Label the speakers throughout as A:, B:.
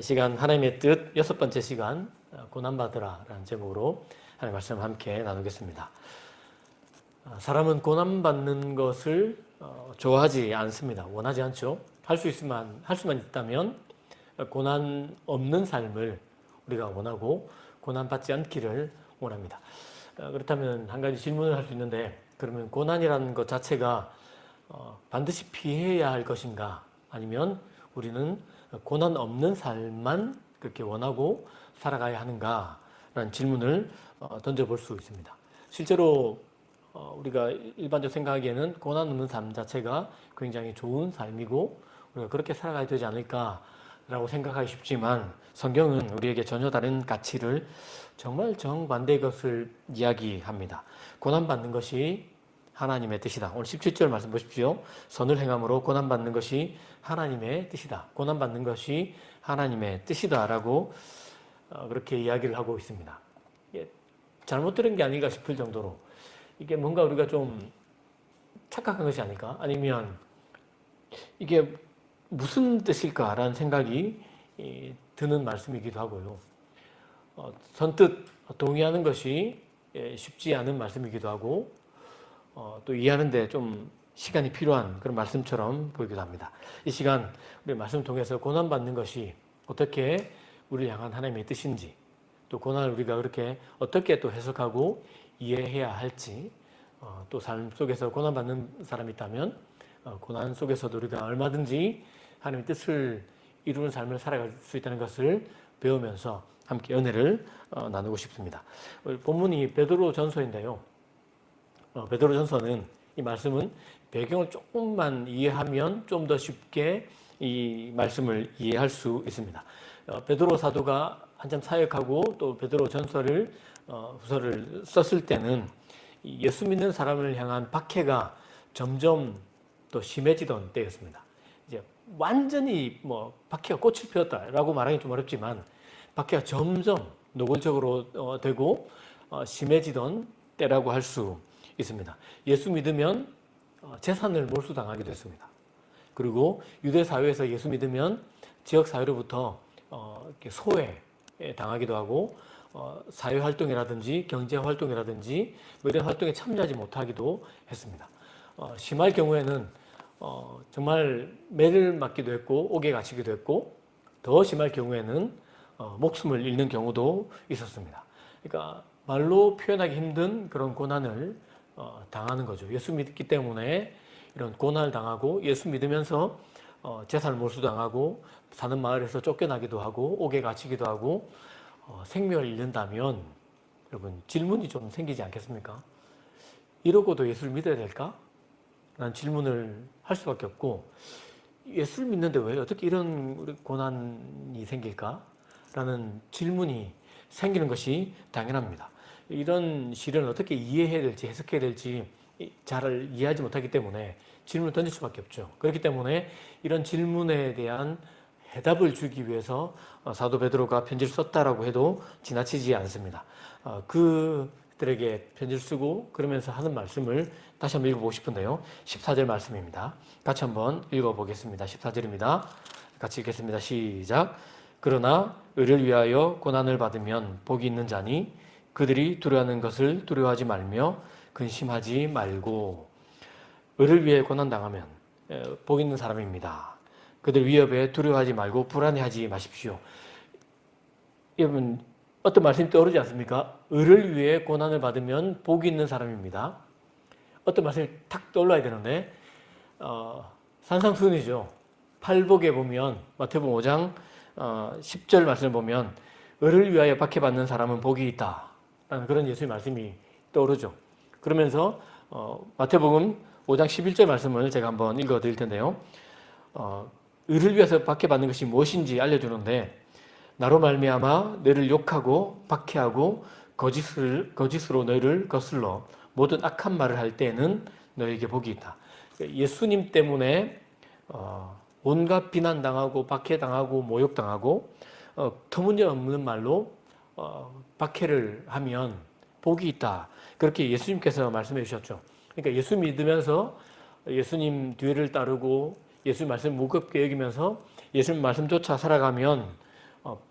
A: 시간 하나님의 뜻 6번째 시간 고난받으라 라는 제목으로 하나님의 말씀 함께 나누겠습니다. 사람은 고난받는 것을 좋아하지 않습니다. 원하지 않죠. 할 수만 있다면 고난 없는 삶을 우리가 원하고 고난받지 않기를 원합니다. 그렇다면 한 가지 질문을 할 수 있는데, 그러면 고난이라는 것 자체가 반드시 피해야 할 것인가, 아니면 우리는 고난 없는 삶만 그렇게 원하고 살아가야 하는가라는 질문을 던져볼 수 있습니다. 실제로 우리가 일반적으로 생각하기에는 고난 없는 삶 자체가 굉장히 좋은 삶이고 우리가 그렇게 살아가야 되지 않을까라고 생각하기 쉽지만, 성경은 우리에게 전혀 다른 가치를, 정말 정반대의 것을 이야기합니다. 고난받는 것이 하나님의 뜻이다. 오늘 17절 말씀 보십시오. 선을 행함으로 고난받는 것이 하나님의 뜻이다. 고난받는 것이 하나님의 뜻이다 라고 그렇게 이야기를 하고 있습니다. 잘못 들은 게 아닌가 싶을 정도로 이게 뭔가 우리가 좀 착각한 것이 아닐까? 아니면 이게 무슨 뜻일까라는 생각이 드는 말씀이기도 하고요. 선뜻 동의하는 것이 쉽지 않은 말씀이기도 하고, 또 이해하는데 좀 시간이 필요한 그런 말씀처럼 보이기도 합니다. 이 시간 우리 말씀 통해서 고난받는 것이 어떻게 우리를 향한 하나님의 뜻인지, 또 고난을 우리가 그렇게 어떻게 또 해석하고 이해해야 할지, 또 삶 속에서 고난받는 사람이 있다면 고난 속에서도 우리가 얼마든지 하나님의 뜻을 이루는 삶을 살아갈 수 있다는 것을 배우면서 함께 은혜를 나누고 싶습니다. 본문이 베드로전서인데요. 베드로전서는, 이 말씀은 배경을 조금만 이해하면 좀 더 쉽게 이 말씀을 이해할 수 있습니다. 베드로 사도가 한참 사역하고 또 베드로전서를 후서를 썼을 때는 예수 믿는 사람을 향한 박해가 점점 더 심해지던 때였습니다. 이제 완전히 박해가 꽃을 피웠다라고 말하기 좀 어렵지만, 박해가 점점 노골적으로 되고 심해지던 때라고 할 수 있습니다. 예수 믿으면 재산을 몰수당하기도 했습니다. 그리고 유대 사회에서 예수 믿으면 지역 사회로부터 소외 당하기도 하고, 사회 활동이라든지 경제 활동이라든지 이런 활동에 참여하지 못하기도 했습니다. 심할 경우에는 정말 매를 맞기도 했고 옥에 갇히기도 했고, 더 심할 경우에는 목숨을 잃는 경우도 있었습니다. 그러니까 말로 표현하기 힘든 그런 고난을 당하는 거죠. 예수 믿기 때문에 이런 고난을 당하고, 예수 믿으면서 재산을 몰수당하고, 사는 마을에서 쫓겨나기도 하고 옥에 갇히기도 하고 생명을 잃는다면, 여러분 질문이 좀 생기지 않겠습니까? 이러고도 예수를 믿어야 될까? 라는 질문을 할 수밖에 없고, 예수를 믿는데 왜 어떻게 이런 고난이 생길까? 라는 질문이 생기는 것이 당연합니다. 이런 시련을 어떻게 이해해야 될지 해석해야 될지 잘 이해하지 못하기 때문에 질문을 던질 수밖에 없죠. 그렇기 때문에 이런 질문에 대한 해답을 주기 위해서 사도 베드로가 편지를 썼다라고 해도 지나치지 않습니다. 그들에게 편지를 쓰고 그러면서 하는 말씀을 다시 한번 읽어보고 싶은데요. 14절 말씀입니다. 같이 한번 읽어보겠습니다. 14절입니다. 같이 읽겠습니다. 시작. 그러나 의를 위하여 고난을 받으면 복이 있는 자니 그들이 두려워하는 것을 두려워하지 말며 근심하지 말고. 의를 위해 고난당하면 복 있는 사람입니다. 그들 위협에 두려워하지 말고 불안해하지 마십시오. 여러분 어떤 말씀이 떠오르지 않습니까? 의를 위해 고난을 받으면 복이 있는 사람입니다. 어떤 말씀이 탁 떠올라야 되는데 산상수훈이죠. 팔복에 보면 마태복음 5장 10절 말씀을 보면 의를 위하여 박해받는 사람은 복이 있다 라는 그런 예수의 말씀이 떠오르죠. 그러면서 마태복음 5장 11절 말씀을 제가 한번 읽어 드릴 텐데요. 의를 위해서 박해받는 것이 무엇인지 알려주는데, 나로 말미암아 너희를 욕하고 박해하고 거짓으로 너희를 거슬러 모든 악한 말을 할 때에는 너희에게 복이 있다. 예수님 때문에 온갖 비난당하고 박해당하고 모욕당하고 터무니없는 말로 박해를 하면 복이 있다. 그렇게 예수님께서 말씀해 주셨죠. 그러니까 예수 믿으면서 예수님 뒤를 따르고 예수님 말씀 무겁게 여기면서 예수님 말씀조차 살아가면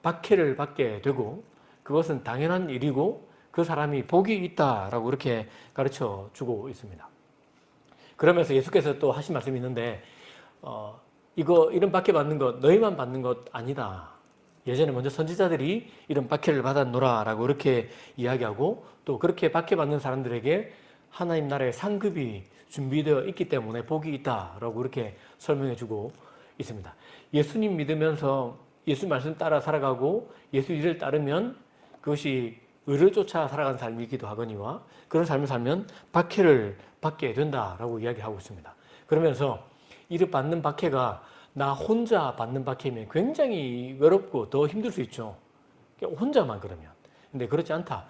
A: 박해를 받게 되고 그것은 당연한 일이고 그 사람이 복이 있다라고 그렇게 가르쳐 주고 있습니다. 그러면서 예수께서 또 하신 말씀이 있는데 이런 박해 받는 것 너희만 받는 것 아니다. 예전에 먼저 선지자들이 이런 박해를 받았노라 라고 그렇게 이야기하고 또 그렇게 박해받는 사람들에게 하나님 나라의 상급이 준비되어 있기 때문에 복이 있다라고 그렇게 설명해 주고 있습니다. 예수님 믿으면서 예수 말씀 따라 살아가고 예수 일을 따르면 그것이 의를 쫓아 살아가는 삶이기도 하거니와 그런 삶을 살면 박해를 받게 된다라고 이야기하고 있습니다. 그러면서 이를 받는 박해가 나 혼자 받는 박해면 굉장히 외롭고 더 힘들 수 있죠. 혼자만 그러면. 근데 그렇지 않다.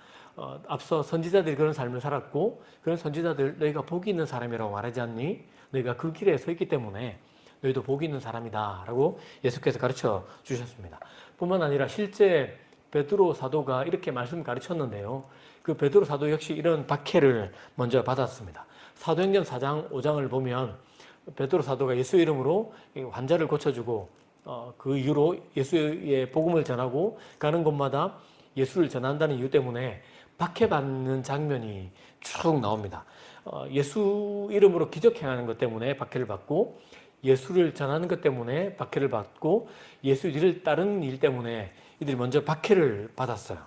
A: 앞서 선지자들이 그런 삶을 살았고 그런 선지자들 너희가 복이 있는 사람이라고 말하지 않니? 너희가 그 길에 서 있기 때문에 너희도 복이 있는 사람이다 라고 예수께서 가르쳐 주셨습니다. 뿐만 아니라 실제 베드로 사도가 이렇게 말씀 가르쳤는데요. 그 베드로 사도 역시 이런 박해를 먼저 받았습니다. 사도행전 4장 5장을 보면 베드로 사도가 예수 이름으로 환자를 고쳐주고 그 이후로 예수의 복음을 전하고 가는 곳마다 예수를 전한다는 이유 때문에 박해받는 장면이 쭉 나옵니다. 예수 이름으로 기적 행하는 것 때문에 박해를 받고 예수를 전하는 것 때문에 박해를 받고 예수 일을 따르는 일 때문에 이들이 먼저 박해를 받았어요.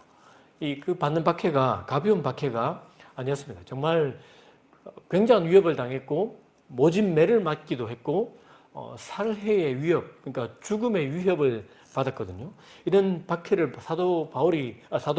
A: 그 받는 박해가 가벼운 박해가 아니었습니다. 정말 굉장한 위협을 당했고 모진 매를 맞기도 했고 살해의 위협, 그러니까 죽음의 위협을 받았거든요. 이런 박해를 사도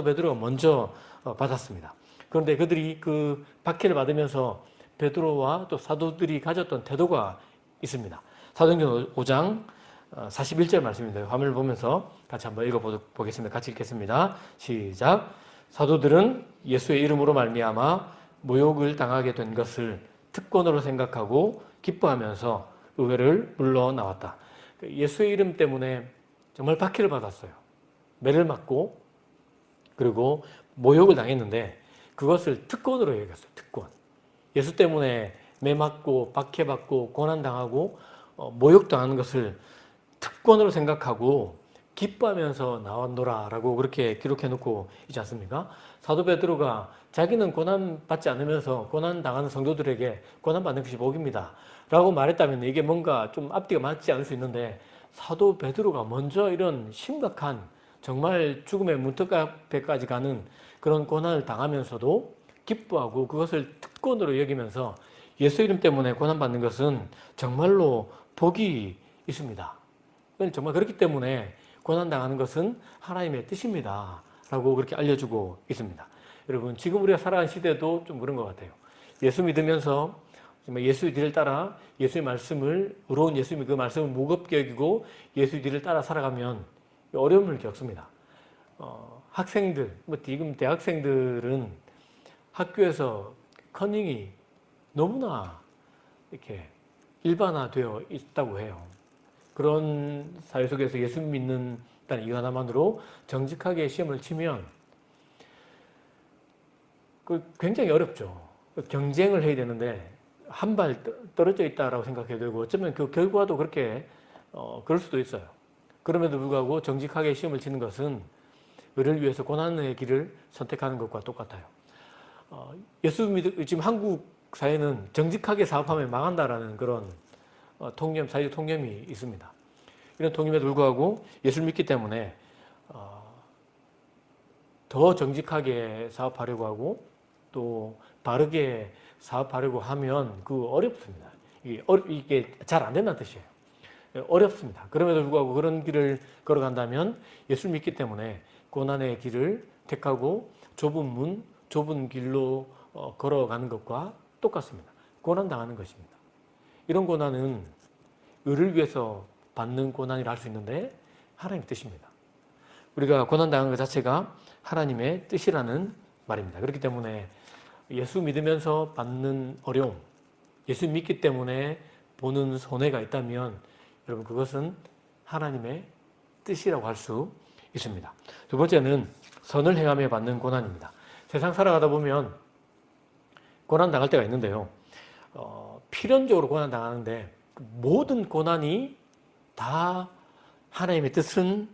A: 베드로가 먼저 받았습니다. 그런데 그들이 그 박해를 받으면서 베드로와 또 사도들이 가졌던 태도가 있습니다. 사도행전 5장 41절 말씀입니다. 화면을 보면서 같이 한번 읽어보겠습니다. 같이 읽겠습니다. 시작. 사도들은 예수의 이름으로 말미암아 모욕을 당하게 된 것을 특권으로 생각하고 기뻐하면서 의회를 물러나왔다. 예수의 이름 때문에 정말 박해를 받았어요. 매를 맞고 그리고 모욕을 당했는데 그것을 특권으로 여겼어요. 특권. 예수 때문에 매 맞고 박해받고 고난당하고 모욕당하는 것을 특권으로 생각하고 기뻐하면서 나왔노라 라고 그렇게 기록해 놓고 있지 않습니까? 사도 베드로가 자기는 고난받지 않으면서 고난당하는 성도들에게 고난받는 것이 복입니다 라고 말했다면 이게 뭔가 좀 앞뒤가 맞지 않을 수 있는데 사도 베드로가 먼저 이런 심각한 정말 죽음의 문턱까지 가는 그런 고난을 당하면서도 기뻐하고 그것을 특권으로 여기면서 예수 이름 때문에 고난받는 것은 정말로 복이 있습니다. 정말 그렇기 때문에 고난당하는 것은 하나님의 뜻입니다 라고 그렇게 알려주고 있습니다. 여러분 지금 우리가 살아가는 시대도 좀 그런 것 같아요. 예수 믿으면서 예수의 뒤를 따라 예수의 말씀을 의로운 예수님의 그 말씀을 무겁게 여기고 예수의 뒤를 따라 살아가면 어려움을 겪습니다. 학생들, 지금 대학생들은 학교에서 커닝이 너무나 이렇게 일반화되어 있다고 해요. 그런 사회 속에서 예수 믿는다는 이유 하나만으로 정직하게 시험을 치면 굉장히 어렵죠. 경쟁을 해야 되는데 한 발 떨어져 있다라고 생각해도 되고 어쩌면 그 결과도 그렇게 그럴 수도 있어요. 그럼에도 불구하고 정직하게 시험을 치는 것은 의를 위해서 고난의 길을 선택하는 것과 똑같아요. 지금 한국 사회는 정직하게 사업하면 망한다라는 그런 사회적 통념이 있습니다. 이런 통념에도 불구하고 예수를 믿기 때문에 더 정직하게 사업하려고 하고 또 바르게 사업하려고 하면 어렵습니다. 이게 잘 안 된다는 뜻이에요. 어렵습니다. 그럼에도 불구하고 그런 길을 걸어간다면 예수를 믿기 때문에 고난의 길을 택하고 좁은 문, 좁은 길로 걸어가는 것과 똑같습니다. 고난당하는 것입니다. 이런 고난은 의를 위해서 받는 고난이라 할 수 있는데 하나님의 뜻입니다. 우리가 고난당하는 것 자체가 하나님의 뜻이라는 말입니다. 그렇기 때문에 예수 믿으면서 받는 어려움, 예수 믿기 때문에 보는 손해가 있다면 여러분 그것은 하나님의 뜻이라고 할 수 있습니다. 두 번째는 선을 행하며 받는 고난입니다. 세상 살아가다 보면 고난 당할 때가 있는데요. 필연적으로 고난 당하는데 모든 고난이 다 하나님의 뜻은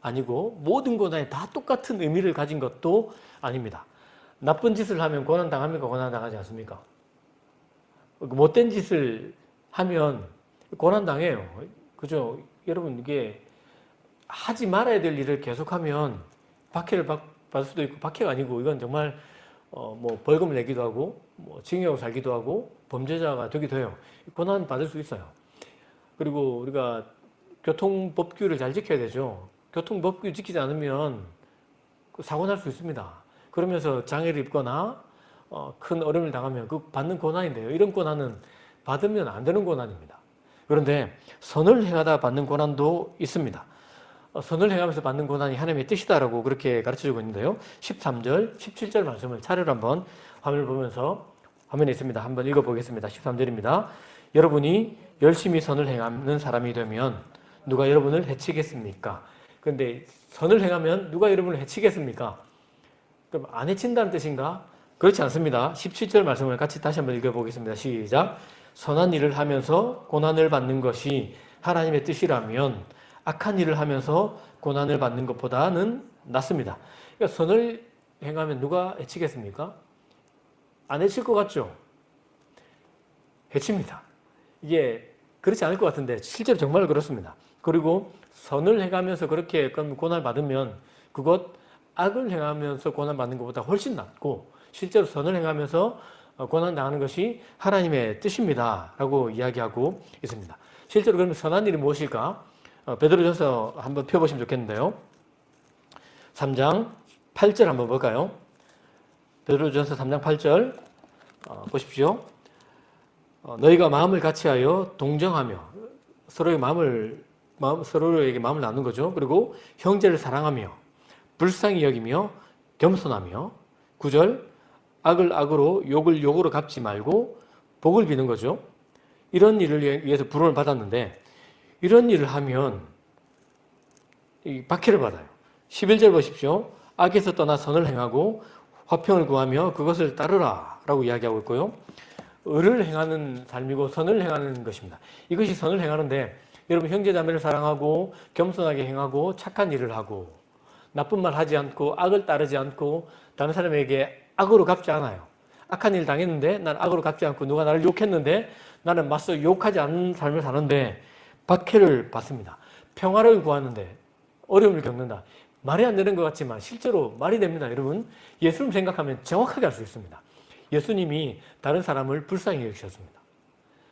A: 아니고 모든 고난이 다 똑같은 의미를 가진 것도 아닙니다. 나쁜 짓을 하면 고난당합니까? 고난당하지 않습니까? 못된 짓을 하면 고난당해요. 그죠? 여러분, 이게 하지 말아야 될 일을 계속하면 박해를 받을 수도 있고, 박해가 아니고 이건 정말 뭐 벌금을 내기도 하고 뭐 징역을 살기도 하고 범죄자가 되기도 해요. 고난 받을 수 있어요. 그리고 우리가 교통법규를 잘 지켜야 되죠. 교통법규 지키지 않으면 사고 날 수 있습니다. 그러면서 장애를 입거나 큰 어려움을 당하면 그 받는 고난인데요. 이런 고난은 받으면 안 되는 고난입니다. 그런데 선을 행하다 받는 고난도 있습니다. 선을 행하면서 받는 고난이 하나님의 뜻이다라고 그렇게 가르쳐주고 있는데요. 13절, 17절 말씀을 차례로 한번 화면을 보면서 화면에 있습니다. 한번 읽어보겠습니다. 13절입니다. 여러분이 열심히 선을 행하는 사람이 되면 누가 여러분을 해치겠습니까? 그런데 선을 행하면 누가 여러분을 해치겠습니까? 그럼 안 해친다는 뜻인가? 그렇지 않습니다. 17절 말씀을 같이 다시 한번 읽어보겠습니다. 시작. 선한 일을 하면서 고난을 받는 것이 하나님의 뜻이라면 악한 일을 하면서 고난을 받는 것보다는 낫습니다. 그러니까 선을 행하면 누가 해치겠습니까? 안 해칠 것 같죠? 해칩니다. 이게 그렇지 않을 것 같은데 실제로 정말 그렇습니다. 그리고 선을 행하면서 그렇게 고난을 받으면 그것 악을 행하면서 고난받는 것보다 훨씬 낫고 실제로 선을 행하면서 고난당하는 것이 하나님의 뜻입니다. 라고 이야기하고 있습니다. 실제로 그러면 선한 일이 무엇일까? 베드로전서 한번 펴보시면 좋겠는데요. 3장 8절 한번 볼까요? 베드로전서 3장 8절 보십시오. 너희가 마음을 같이하여 동정하며 서로에게 마음을 나누는 거죠. 그리고 형제를 사랑하며 불쌍히 여기며 겸손하며 9절 악을 악으로 욕을 욕으로 갚지 말고 복을 비는 거죠. 이런 일을 위해서 부름을 받았는데 이런 일을 하면 박해를 받아요. 11절 보십시오. 악에서 떠나 선을 행하고 화평을 구하며 그것을 따르라 라고 이야기하고 있고요. 의를 행하는 삶이고 선을 행하는 것입니다. 이것이 선을 행하는데 여러분 형제자매를 사랑하고 겸손하게 행하고 착한 일을 하고 나쁜 말 하지 않고 악을 따르지 않고 다른 사람에게 악으로 갚지 않아요. 악한 일 당했는데 난 악으로 갚지 않고 누가 나를 욕했는데 나는 맞서 욕하지 않는 삶을 사는데 박해를 받습니다. 평화를 구하는데 어려움을 겪는다. 말이 안 되는 것 같지만 실제로 말이 됩니다. 여러분 예수님 생각하면 정확하게 알 수 있습니다. 예수님이 다른 사람을 불쌍히 여기셨습니다.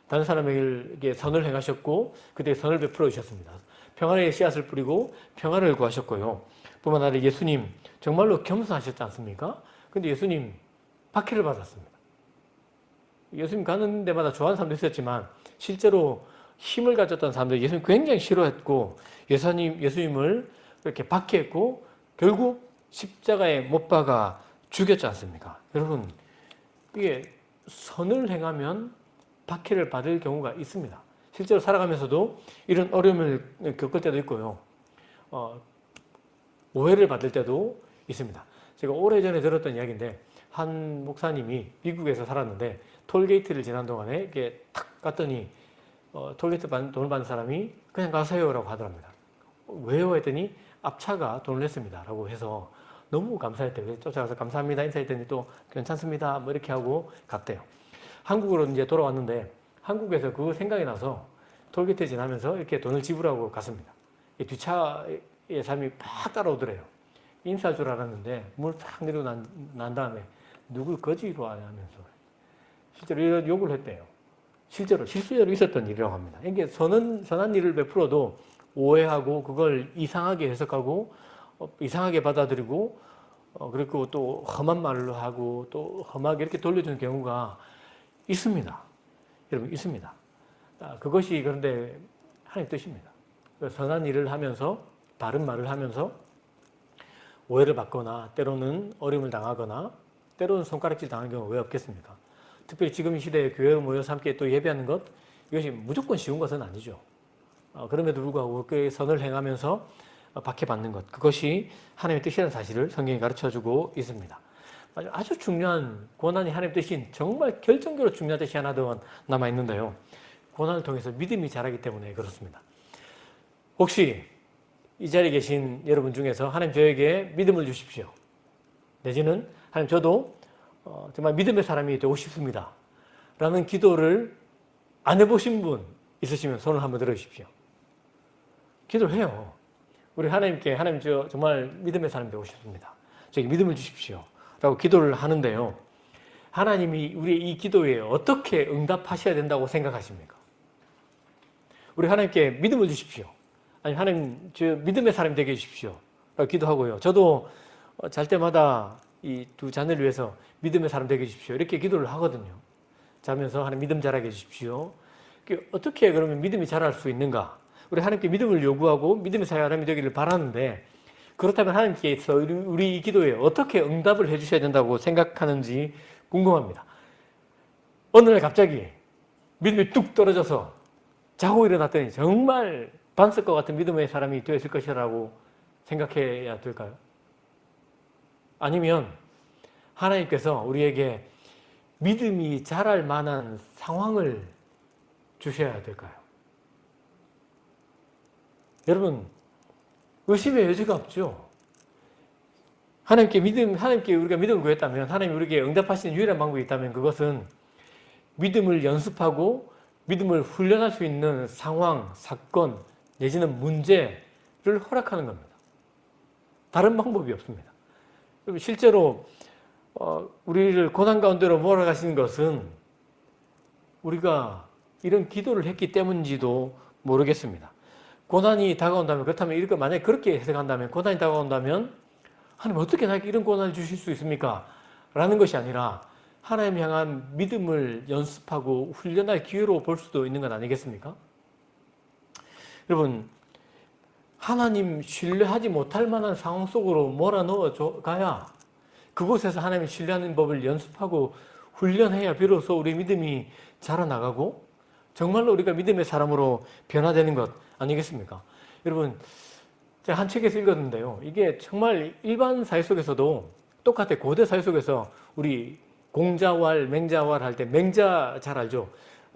A: 다른 사람에게 선을 행하셨고 그때 선을 베풀어 주셨습니다. 평안의 씨앗을 뿌리고 평안을 구하셨고요. 뿐만 아니라 예수님 정말로 겸손하셨지 않습니까? 근데 예수님 박해를 받았습니다. 예수님 가는 데마다 좋아하는 사람도 있었지만 실제로 힘을 가졌던 사람들 예수님 굉장히 싫어했고 예수님을 이렇게 박해했고 결국 십자가에 못 박아 죽였지 않습니까? 여러분 이게 선을 행하면 박해를 받을 경우가 있습니다. 실제로 살아가면서도 이런 어려움을 겪을 때도 있고요. 오해를 받을 때도 있습니다. 제가 오래전에 들었던 이야기인데 한 목사님이 미국에서 살았는데 톨게이트를 지난 동안에 이렇게 탁 갔더니 톨게이트 돈을 받는 사람이 그냥 가세요라고 하더랍니다. 왜요? 했더니 앞차가 돈을 냈습니다. 라고 해서 너무 감사했대요. 쫓아가서 감사합니다 인사했더니 또 괜찮습니다 뭐 이렇게 하고 갔대요. 한국으로 이제 돌아왔는데 한국에서 그 생각이 나서 톨게이트 지나면서 이렇게 돈을 지불하고 갔습니다. 이 뒷차의 사람이 팍 따라오더래요. 인사할 줄 알았는데 문을 탁 내리고 난 다음에 누굴 거지로 하냐면서 실제로 이런 욕을 했대요. 실수로 있었던 일이라고 합니다. 이게 선한 일을 베풀어도 오해하고 그걸 이상하게 해석하고 이상하게 받아들이고 그리고 또 험한 말로 하고 또 험하게 이렇게 돌려주는 경우가 있습니다. 여러분 있습니다. 그것이 그런데 하나님의 뜻입니다. 선한 일을 하면서 바른 말을 하면서 오해를 받거나 때로는 어려움을 당하거나 때로는 손가락질 당하는 경우가 왜 없겠습니까? 특별히 지금 이 시대에 교회에 모여서 함께 또 예배하는 것 이것이 무조건 쉬운 것은 아니죠. 그럼에도 불구하고 그 선을 행하면서 박해받는 것 그것이 하나님의 뜻이라는 사실을 성경이 가르쳐주고 있습니다. 아주 중요한 고난이 하나님의 뜻인 정말 결정적으로 중요한 뜻이 하나 더 남아있는데요. 고난을 통해서 믿음이 자라기 때문에 그렇습니다. 혹시 이 자리에 계신 여러분 중에서 하나님 저에게 믿음을 주십시오. 내지는 하나님 저도 정말 믿음의 사람이 되고 싶습니다. 라는 기도를 안 해보신 분 있으시면 손을 한번 들어주십시오. 기도를 해요. 우리 하나님께 하나님 저 정말 믿음의 사람이 되고 싶습니다. 저에게 믿음을 주십시오. 라고 기도를 하는데요. 하나님이 우리의 이 기도에 어떻게 응답하셔야 된다고 생각하십니까? 우리 하나님께 믿음을 주십시오. 아니 하나님 저 믿음의 사람이 되게 해주십시오. 라고 기도하고요. 저도 잘 때마다 이 두 자녀를 위해서 믿음의 사람 되게 해주십시오. 이렇게 기도를 하거든요. 자면서 하나님 믿음 자라게 해주십시오. 어떻게 그러면 믿음이 자랄 수 있는가? 우리 하나님께 믿음을 요구하고 믿음의 사람이 되기를 바라는데 그렇다면 하나님께서 우리 이 기도에 어떻게 응답을 해주셔야 된다고 생각하는지 궁금합니다. 어느 날 갑자기 믿음이 뚝 떨어져서 자고 일어났더니 정말 반석과 같은 믿음의 사람이 되었을 것이라고 생각해야 될까요? 아니면 하나님께서 우리에게 믿음이 자랄 만한 상황을 주셔야 될까요? 여러분, 의심의 여지가 없죠. 하나님께 우리가 믿음을 구했다면, 하나님이 우리에게 응답하시는 유일한 방법이 있다면 그것은 믿음을 연습하고 믿음을 훈련할 수 있는 상황, 사건, 내지는 문제를 허락하는 겁니다. 다른 방법이 없습니다. 실제로 우리를 고난 가운데로 몰아가신 것은 우리가 이런 기도를 했기 때문인지도 모르겠습니다. 고난이 다가온다면, 그렇다면 이렇게 만약에 그렇게 해석한다면, 고난이 다가온다면 하나님 어떻게 나에게 이런 고난을 주실 수 있습니까? 라는 것이 아니라 하나님 향한 믿음을 연습하고 훈련할 기회로 볼 수도 있는 건 아니겠습니까? 여러분, 하나님 신뢰하지 못할 만한 상황 속으로 몰아넣어 가야 그곳에서 하나님을 신뢰하는 법을 연습하고 훈련해야 비로소 우리 믿음이 자라나가고 정말로 우리가 믿음의 사람으로 변화되는 것 아니겠습니까? 여러분, 제가 한 책에서 읽었는데요. 이게 정말 일반 사회 속에서도 똑같아요. 고대 사회 속에서 우리 공자왈, 맹자왈 할 때, 맹자 잘 알죠?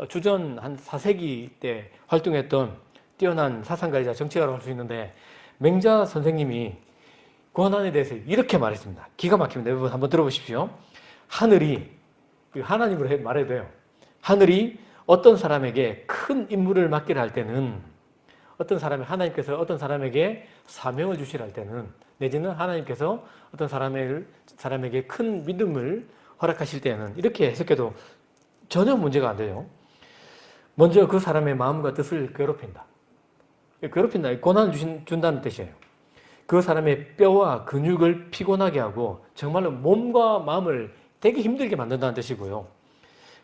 A: 주전 한 4세기 때 활동했던 뛰어난 사상가이자 정치가라고 할 수 있는데, 맹자 선생님이 고난에 대해서 이렇게 말했습니다. 기가 막힙니다. 여러분 한번 들어보십시오. 하늘이, 하나님으로 말해도 돼요. 하늘이 어떤 사람에게 큰 임무를 맡기라 할 때는, 하나님께서 어떤 사람에게 사명을 주시라 할 때는, 내지는 하나님께서 어떤 사람에게 큰 믿음을 허락하실 때는, 이렇게 해석해도 전혀 문제가 안 돼요. 먼저 그 사람의 마음과 뜻을 괴롭힌다. 고난을 준다는 뜻이에요. 그 사람의 뼈와 근육을 피곤하게 하고 정말로 몸과 마음을 되게 힘들게 만든다는 뜻이고요.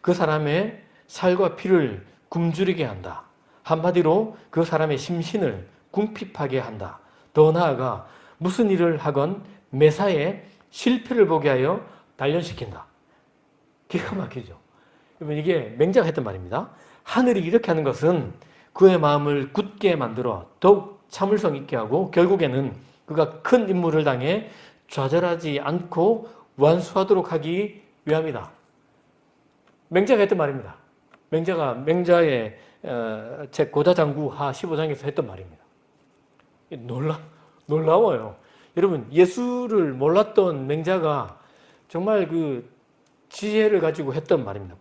A: 그 사람의 살과 피를 굶주리게 한다. 한마디로 그 사람의 심신을 궁핍하게 한다. 더 나아가 무슨 일을 하건 매사에 실패를 보게 하여 단련시킨다. 기가 막히죠. 이게 맹자가 했던 말입니다. 하늘이 이렇게 하는 것은 그의 마음을 굳게 만들어 더욱 참을성 있게 하고 결국에는 그가 큰 임무를 당해 좌절하지 않고 완수하도록 하기 위함이다. 맹자가 했던 말입니다. 맹자의 책 고자장구하 15장에서 했던 말입니다. 놀라워요. 여러분, 예수를 몰랐던 맹자가 정말 그 지혜를 가지고 했던 말입니다.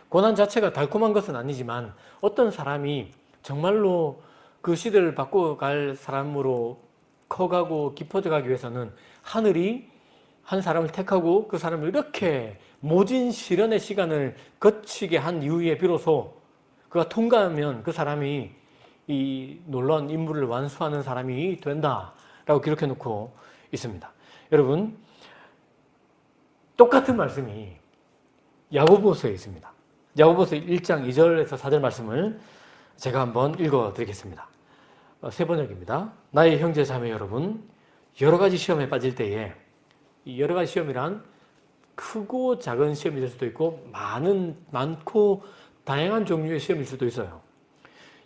A: 고난 자체가 달콤한 것은 아니지만 어떤 사람이 정말로 그 시대를 바꿔갈 사람으로 커가고 깊어져 가기 위해서는 하늘이 한 사람을 택하고 그 사람을 이렇게 모진 시련의 시간을 거치게 한 이후에 비로소 그가 통과하면 그 사람이 이 놀라운 임무를 완수하는 사람이 된다라고 기록해 놓고 있습니다. 여러분, 똑같은 말씀이 야고보서에 있습니다. 야고보서 1장 2절에서 4절 말씀을 제가 한번 읽어드리겠습니다. 세 번역입니다. 나의 형제 자매 여러분, 여러 가지 시험에 빠질 때에, 이 여러 가지 시험이란 크고 작은 시험이 될 수도 있고 많고 다양한 종류의 시험일 수도 있어요.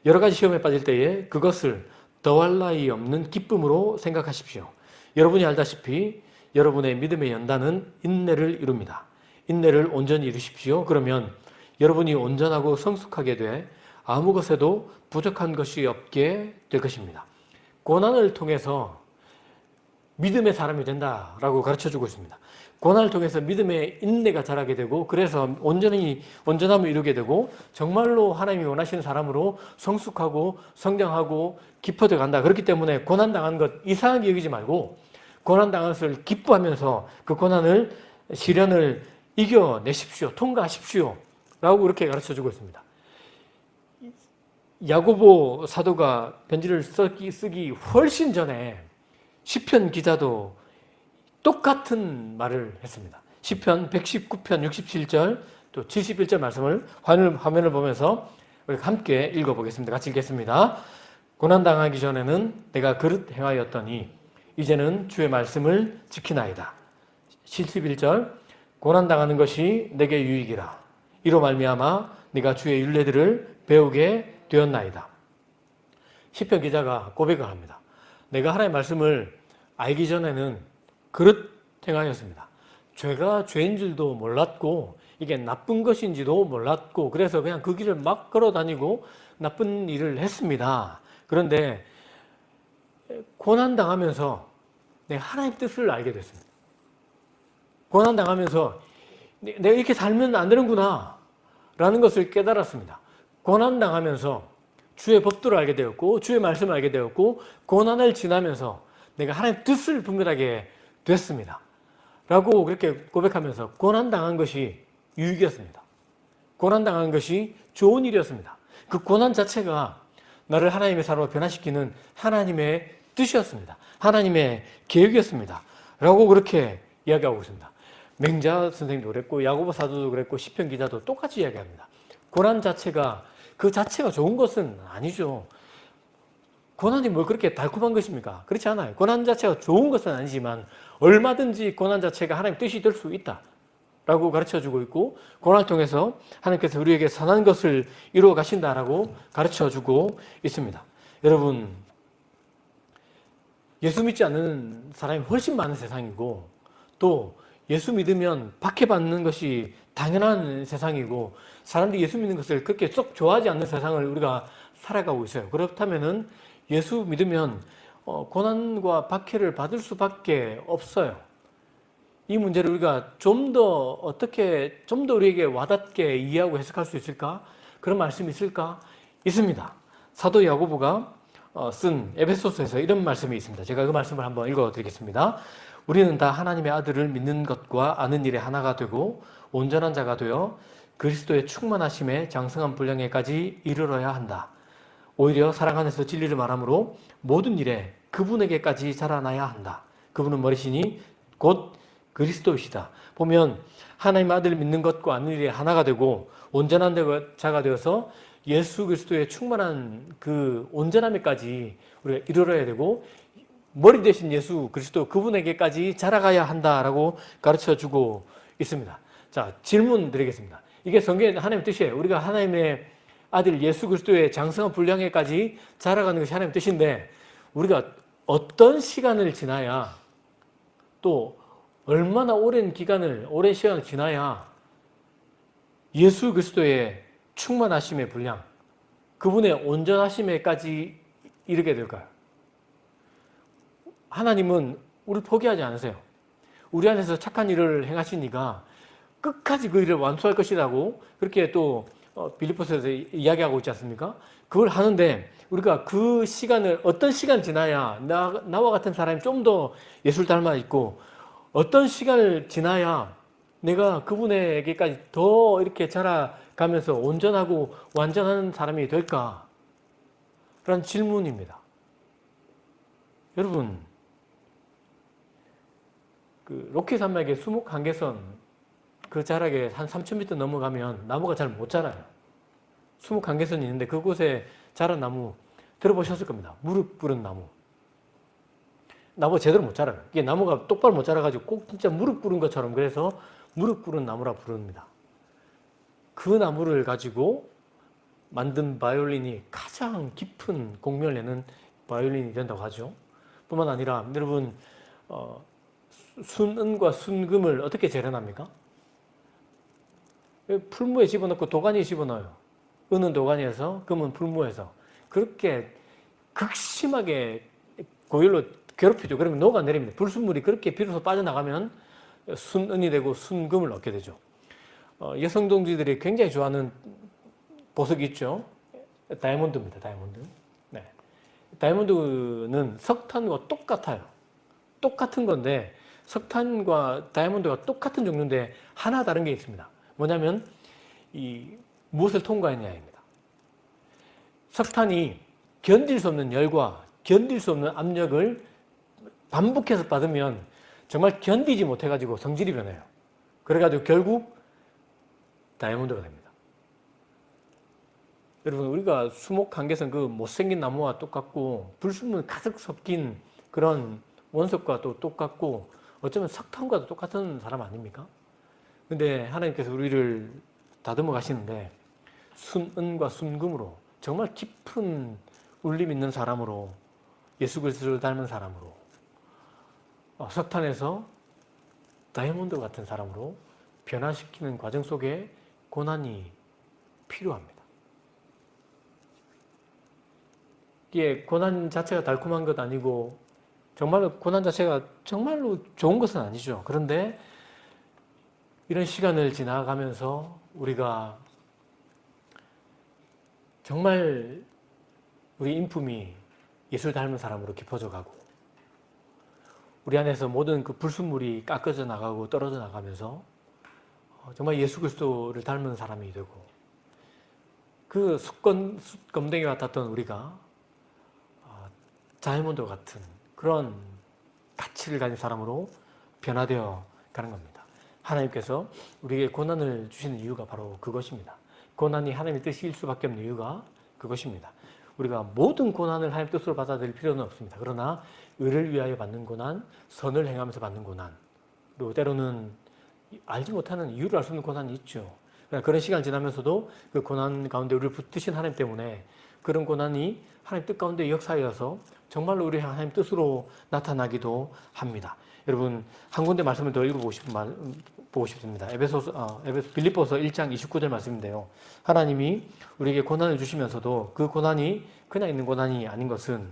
A: 여러 가지 시험에 빠질 때에 그것을 더할 나위 없는 기쁨으로 생각하십시오. 여러분이 알다시피 여러분의 믿음의 연단은 인내를 이룹니다. 인내를 온전히 이루십시오. 그러면 여러분이 온전하고 성숙하게 돼 아무 것에도 부족한 것이 없게 될 것입니다. 고난을 통해서 믿음의 사람이 된다라고 가르쳐주고 있습니다. 고난을 통해서 믿음의 인내가 자라게 되고 그래서 온전함을 이루게 되고 정말로 하나님이 원하시는 사람으로 성숙하고 성장하고 깊어져 간다. 그렇기 때문에 고난당한 것 이상하게 여기지 말고 고난당한 것을 기뻐하면서 그 고난을 시련을 이겨내십시오. 통과하십시오. 라고 그렇게 가르쳐주고 있습니다. 야고보 사도가 편지를 쓰기 훨씬 전에 시편 기자도 똑같은 말을 했습니다. 시편 119편 67절 또 71절 말씀을 화면을 보면서 우리 함께 읽어보겠습니다. 같이 읽겠습니다. 고난당하기 전에는 내가 그릇 행하였더니 이제는 주의 말씀을 지키나이다. 71절 고난당하는 것이 내게 유익이라. 이로 말미암아 네가 주의 율례들을 배우게 되었나이다. 시편 기자가 고백을 합니다. 내가 하나님의 말씀을 알기 전에는 그릇 행하였습니다. 죄가 죄인 줄도 몰랐고 이게 나쁜 것인지도 몰랐고 그래서 그냥 그 길을 막 걸어다니고 나쁜 일을 했습니다. 그런데 고난당하면서 내가 하나님의 뜻을 알게 됐습니다. 고난당하면서 내가 이렇게 살면 안 되는구나 라는 것을 깨달았습니다. 고난당하면서 주의 법도를 알게 되었고 주의 말씀을 알게 되었고 고난을 지나면서 내가 하나님의 뜻을 분별하게 됐습니다. 라고 그렇게 고백하면서 고난당한 것이 유익이었습니다. 고난당한 것이 좋은 일이었습니다. 그 고난 자체가 나를 하나님의 사람으로 변화시키는 하나님의 뜻이었습니다. 하나님의 계획이었습니다. 라고 그렇게 이야기하고 있습니다. 맹자 선생님도 그랬고 야고보 사도도 그랬고 시편 기자도 똑같이 이야기합니다. 고난 자체가 그 자체가 좋은 것은 아니죠. 고난이 뭘 그렇게 달콤한 것입니까? 그렇지 않아요. 고난 자체가 좋은 것은 아니지만 얼마든지 고난 자체가 하나님의 뜻이 될 수 있다 라고 가르쳐주고 있고 고난을 통해서 하나님께서 우리에게 선한 것을 이루어 가신다라고 가르쳐주고 있습니다. 여러분, 예수 믿지 않는 사람이 훨씬 많은 세상이고 또 예수 믿으면 박해받는 것이 당연한 세상이고 사람들이 예수 믿는 것을 그렇게 썩 좋아하지 않는 세상을 우리가 살아가고 있어요. 그렇다면은 예수 믿으면 고난과 박해를 받을 수밖에 없어요. 이 문제를 우리가 좀 더 우리에게 와닿게 이해하고 해석할 수 있을까? 그런 말씀이 있을까? 있습니다. 사도 야고보가 쓴 에베소서에서 이런 말씀이 있습니다. 제가 그 말씀을 한번 읽어드리겠습니다. 우리는 다 하나님의 아들을 믿는 것과 아는 일에 하나가 되고 온전한 자가 되어 그리스도의 충만하심에 장성한 분량에까지 이르러야 한다. 오히려 사랑 안에서 진리를 말함으로 모든 일에 그분에게까지 자라나야 한다. 그분은 머리시니 곧 그리스도이시다. 보면 하나님 아들을 믿는 것과 아는 일에 하나가 되고 온전한 자가 되어서 예수 그리스도의 충만한 그 온전함에까지 우리가 이르러야 되고 머리 대신 예수 그리스도 그분에게까지 자라가야 한다라고 가르쳐주고 있습니다. 자, 질문 드리겠습니다. 이게 성경의 하나님의 뜻이에요. 우리가 하나님의 아들 예수 그리스도의 장성한 분량에까지 자라가는 것이 하나님의 뜻인데 우리가 어떤 시간을 지나야 또 얼마나 오랜 시간을 지나야 예수 그리스도의 충만하심의 분량, 그분의 온전하심에까지 이르게 될까요? 하나님은 우리를 포기하지 않으세요. 우리 안에서 착한 일을 행하시니까 끝까지 그 일을 완수할 것이라고 그렇게 또 빌립보서에서 이야기하고 있지 않습니까? 그걸 하는데 우리가 그 시간을 어떤 시간 지나야 나와 같은 사람이 좀 더 예수를 닮아 있고 어떤 시간을 지나야 내가 그분에게까지 더 이렇게 자라가면서 온전하고 완전한 사람이 될까? 라는 질문입니다. 여러분, 그 로키 산맥의 수목 한계선 그 자락에 한 3,000m 넘어가면 나무가 잘 못 자라요. 수목 한계선이 있는데 그곳에 자란 나무 들어보셨을 겁니다. 무릎 꿇은 나무. 나무가 제대로 못 자라요. 이게 나무가 똑바로 못 자라가지고 꼭 진짜 무릎 꿇은 것처럼 그래서 무릎 꿇은 나무라 부릅니다. 그 나무를 가지고 만든 바이올린이 가장 깊은 공명을 내는 바이올린이 된다고 하죠. 뿐만 아니라 여러분 순은과 순금을 어떻게 재련합니까? 풀무에 집어넣고 도가니에 집어넣어요. 은은 도가니에서 금은 풀무에서 그렇게 극심하게 고열로 괴롭히죠. 그러면 녹아내립니다. 불순물이 그렇게 비로소 빠져나가면 순은이 되고 순금을 얻게 되죠. 여성 동지들이 굉장히 좋아하는 보석이 있죠. 다이아몬드입니다. 다이아몬드. 네. 다이아몬드는 석탄과 똑같아요. 똑같은 건데 석탄과 다이아몬드가 똑같은 종류인데 하나 다른 게 있습니다. 뭐냐면 이 무엇을 통과했냐입니다. 석탄이 견딜 수 없는 열과 견딜 수 없는 압력을 반복해서 받으면 정말 견디지 못해가지고 성질이 변해요. 그래가지고 결국 다이아몬드가 됩니다. 여러분, 우리가 수목 한계선 그 못생긴 나무와 똑같고 불순물 가득 섞인 그런 원석과 또 똑같고 어쩌면 석탄과도 똑같은 사람 아닙니까? 근데 하나님께서 우리를 다듬어 가시는데 순은과 순금으로 정말 깊은 울림 있는 사람으로 예수 그리스도를 닮은 사람으로 석탄에서 다이아몬드 같은 사람으로 변화시키는 과정 속에 고난이 필요합니다. 이게 고난 자체가 달콤한 것 아니고 정말로 고난 자체가 정말로 좋은 것은 아니죠. 그런데 이런 시간을 지나가면서 우리가 정말 우리 인품이 예수를 닮은 사람으로 깊어져 가고 우리 안에서 모든 그 불순물이 깎아져 나가고 떨어져 나가면서 정말 예수 그리스도를 닮은 사람이 되고 그 숯검댕이 같았던 우리가 다이아몬드 같은 그런 가치를 가진 사람으로 변화되어 가는 겁니다. 하나님께서 우리에게 고난을 주시는 이유가 바로 그것입니다. 고난이 하나님의 뜻일 수밖에 없는 이유가 그것입니다. 우리가 모든 고난을 하나님 뜻으로 받아들일 필요는 없습니다. 그러나 의를 위하여 받는 고난, 선을 행하면서 받는 고난, 그리고 때로는 알지 못하는 이유를 알 수 없는 고난이 있죠. 그런 시간을 지나면서도 그 고난 가운데 우리를 붙드신 하나님 때문에 그런 고난이 하나님 뜻 가운데 역사여서 정말로 우리 하나님 뜻으로 나타나기도 합니다. 여러분, 한 군데 말씀을 더 읽어보고 싶습니다. 빌립보서 1장 29절 말씀인데요. 하나님이 우리에게 고난을 주시면서도 그 고난이 그냥 있는 고난이 아닌 것은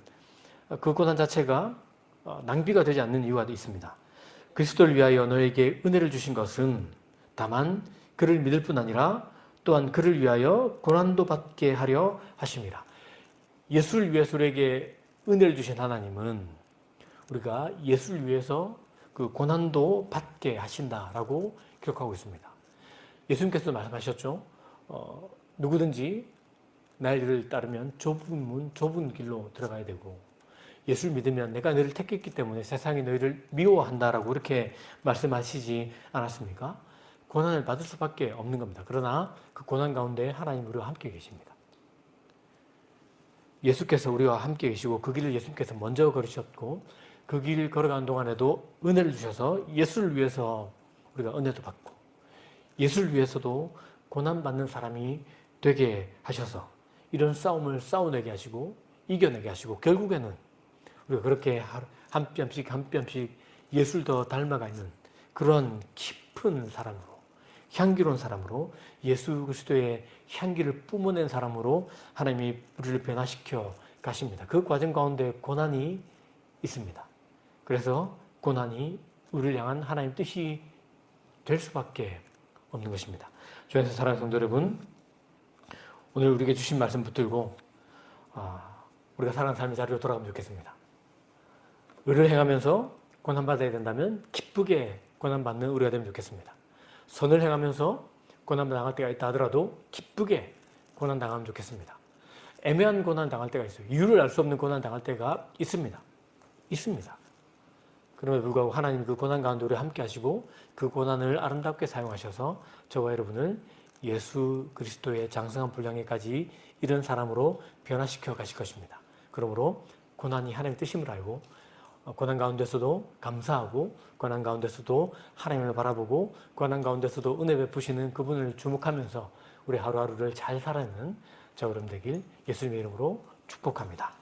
A: 그 고난 자체가 낭비가 되지 않는 이유가 있습니다. 그리스도를 위하여 너에게 은혜를 주신 것은 다만 그를 믿을 뿐 아니라 또한 그를 위하여 고난도 받게 하려 하심이라. 예수를 위해서 우리에게 은혜를 주신 하나님은 우리가 예수를 위해서 그 고난도 받게 하신다라고 기록하고 있습니다. 예수님께서 말씀하셨죠. 누구든지 나를 따르면 좁은 문, 좁은 길로 들어가야 되고 예수를 믿으면 내가 너를 택했기 때문에 세상이 너희를 미워한다라고 이렇게 말씀하시지 않았습니까? 고난을 받을 수밖에 없는 겁니다. 그러나 그 고난 가운데 하나님 우리와 함께 계십니다. 예수께서 우리와 함께 계시고 그 길을 예수님께서 먼저 걸으셨고 그 길 걸어가는 동안에도 은혜를 주셔서 예수를 위해서 우리가 은혜도 받고 예수를 위해서도 고난받는 사람이 되게 하셔서 이런 싸움을 싸워내게 하시고 이겨내게 하시고 결국에는 우리가 그렇게 한 뼘씩 한 뼘씩 예수를 더 닮아가 있는 그런 깊은 사람으로 향기로운 사람으로 예수 그리스도의 향기를 뿜어낸 사람으로 하나님이 우리를 변화시켜 가십니다. 그 과정 가운데 고난이 있습니다. 그래서 고난이 우리를 향한 하나님 뜻이 될 수밖에 없는 것입니다. 주 안에서 사랑하는 성도 여러분, 오늘 우리에게 주신 말씀 붙들고 우리가 살아가는 삶의 자리로 돌아가면 좋겠습니다. 의를 행하면서 고난받아야 된다면 기쁘게 고난받는 우리가 되면 좋겠습니다. 선을 행하면서 고난당할 때가 있다 하더라도 기쁘게 고난당하면 좋겠습니다. 애매한 고난 당할 때가 있어요. 이유를 알 수 없는 고난 당할 때가 있습니다. 그럼에도 불구하고 하나님이 그 고난 가운데 우리와 함께 하시고 그 고난을 아름답게 사용하셔서 저와 여러분을 예수 그리스도의 장성한 분량에까지 이런 사람으로 변화시켜 가실 것입니다. 그러므로 고난이 하나님의 뜻임을 알고 고난 가운데서도 감사하고 고난 가운데서도 하나님을 바라보고 고난 가운데서도 은혜 베푸시는 그분을 주목하면서 우리 하루하루를 잘 살아내는 저 여러분 되길 예수님의 이름으로 축복합니다.